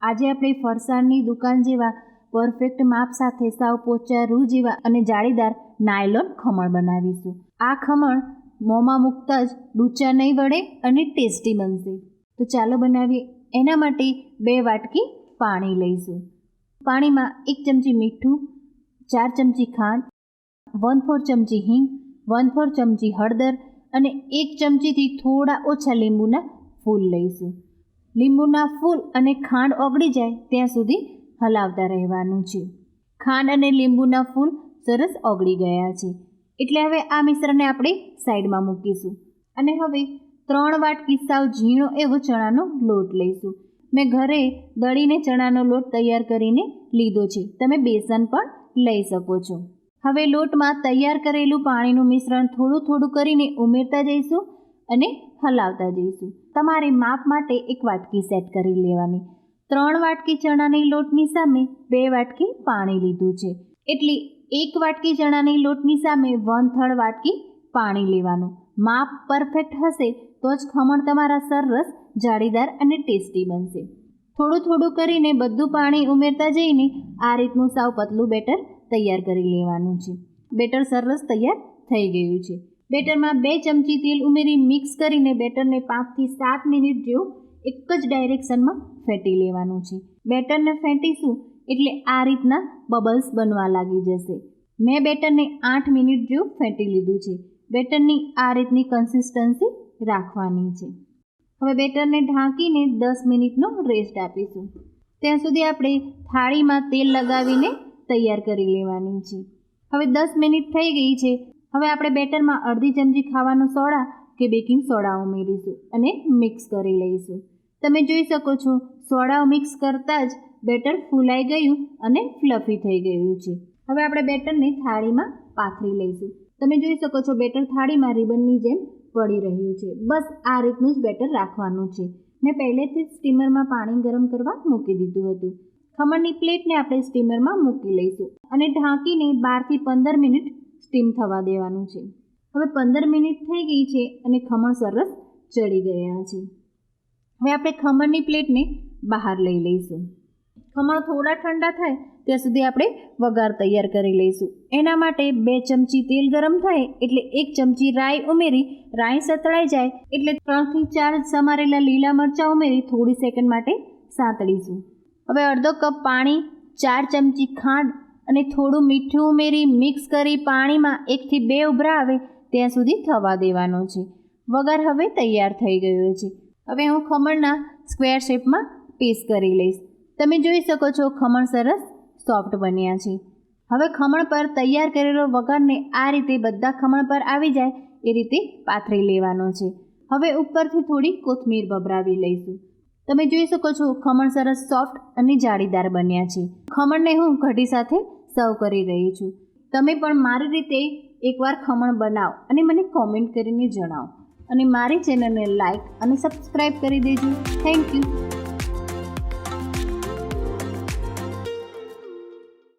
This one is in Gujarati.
આજે આપણે ફરસાણની દુકાન જેવા પરફેક્ટ માપ સાથે સાવ પોચા રૂ જેવા અને જાળીદાર નાયલોન ખમણ બનાવીશું. આ ખમણ મોંમાં મૂકતા જ ડૂચા નહીં વળે અને ટેસ્ટી બનશે. તો ચાલો બનાવીએ. એના માટે 2 વાટકી પાણી લઈશું. પાણીમાં 1 ચમચી મીઠું, 4 ચમચી ખાંડ, 1/4 ચમચી હિંગ, 1/4 ચમચી હળદર અને 1 ચમચીથી થોડા ઓછા લીંબુના ફૂલ લઈશું. લીંબુના ફૂલ અને ખાંડ ઓગળી જાય ત્યાં સુધી હલાવતા રહેવાનું છે. ખાંડ અને લીંબુના ફૂલ સરસ ઓગળી ગયા છે એટલે હવે આ મિશ્રણને આપણે સાઈડમાં મૂકીશું. અને હવે 3 વાટકી સાવ ઝીણો એવો ચણાનો લોટ લઈશું. મેં ઘરે દળીને ચણાનો લોટ તૈયાર કરીને લીધો છે. તમે બેસન પણ લઈ શકો છો. હવે લોટમાં તૈયાર કરેલું પાણીનું મિશ્રણ થોડું થોડું કરીને ઉમેરતા જઈશું અને હલાવતા જઈશું. તમારે માપ માટે 1 વાટકી સેટ કરી લેવાની. 3 વાટકી ચણાની લોટની સામે 2 વાટકી પાણી લીધું છે એટલે 1 વાટકી ચણાની લોટની સામે 1/3 વાટકી પાણી લેવાનું. માપ પરફેક્ટ હશે તો જ ખમણ તમારા સરસ જાળીદાર અને ટેસ્ટી બનશે. થોડું થોડું કરીને બધું પાણી ઉમેરતા જઈને આ રીતનું સાવ પતલું બેટર તૈયાર કરી લેવાનું છે. બેટર સરસ તૈયાર થઈ ગયું છે. બેટરમાં 2 ચમચી તેલ ઉમેરી મિક્સ કરીને બેટરને 5 થી 7 મિનિટ જેવું એક જ ડાયરેક્શનમાં ફેંટી લેવાનું છે. બેટરને ફેંટીશું એટલે આ રીતના બબલ્સ બનવા લાગી જશે. મેં બેટરને 8 મિનિટ જેવું ફેંટી લીધું છે. બેટરની આ રીતની કન્સિસ્ટન્સી રાખવાની છે. હવે બેટરને ઢાંકીને 10 મિનિટનો રેસ્ટ આપીશું. ત્યાં સુધી આપણે થાળીમાં તેલ લગાવીને તૈયાર કરી લેવાની છે. હવે 10 મિનિટ થઈ ગઈ છે. હવે આપણે બેટરમાં અડધી ચમચી ખાવાનો સોડા કે બેકિંગ સોડા ઉમેરીશું અને મિક્સ કરી લઈશું. તમે જોઈ શકો છો સોડા મિક્સ કરતાં જ બેટર ફૂલાઈ ગયું અને ફ્લફી થઈ ગયું છે. હવે આપણે બેટરને થાળીમાં પાથરી લઈશું. તમે જોઈ શકો છો બેટર થાળીમાં રિબનની જેમ પડી રહ્યું છે. બસ આ રીતનું જ બેટર રાખવાનું છે. મેં પહેલેથી જ સ્ટીમરમાં પાણી ગરમ કરવા મૂકી દીધું હતું. ખમણની પ્લેટને આપણે સ્ટીમરમાં મૂકી લઈશું અને ઢાંકીને 12 થી 15 મિનિટ સ્ટીમ થવા દેવાનું છે. હવે 15 મિનિટ થઈ ગઈ છે અને ખમણ સરસ ચડી ગયા છે. હવે આપણે ખમણની પ્લેટને બહાર લઈ લઈશું. ખમણ થોડા ઠંડા થાય ત્યાં સુધી આપણે વઘાર તૈયાર કરી લઈશું. એના માટે 2 ચમચી તેલ ગરમ થાય એટલે 1 ચમચી રાઈ ઉમેરી રાઈ સતળાઈ જાય એટલે 3 થી 4 સમારેલા લીલા મરચાં ઉમેરી થોડી સેકન્ડ માટે સાંતળીશું. હવે અડધો કપ પાણી, 4 ચમચી ખાંડ અને થોડું મીઠું ઉમેરી મિક્સ કરી પાણીમાં 1 થી 2 ઉભરા આવે ત્યાં સુધી થવા દેવાનો છે. વઘાર હવે તૈયાર થઈ ગયો છે. હવે હું ખમણના સ્ક્વેર શેપમાં પીસ કરી લઈશ. તમે જોઈ શકો છો ખમણ સરસ સોફ્ટ બન્યા છે. હવે ખમણ પર તૈયાર કરેલો વઘારને આ રીતે બધા ખમણ પર આવી જાય એ રીતે પાથરી લેવાનો છે. હવે ઉપરથી થોડી કોથમીર ભભરાવી લઈશું. તમે જોઈ શકો છો ખમણ સરસ સોફ્ટ અને જાળીદાર બન્યા છે. ખમણને હું કઢી સાથે સર્વ કરી રહી છું. તમે પણ મારી રીતે એકવાર ખમણ બનાવો અને મને કોમેન્ટ કરીને જણાવો અને મારી ચેનલને લાઈક અને સબસ્ક્રાઈબ કરી દેજો. Thank you.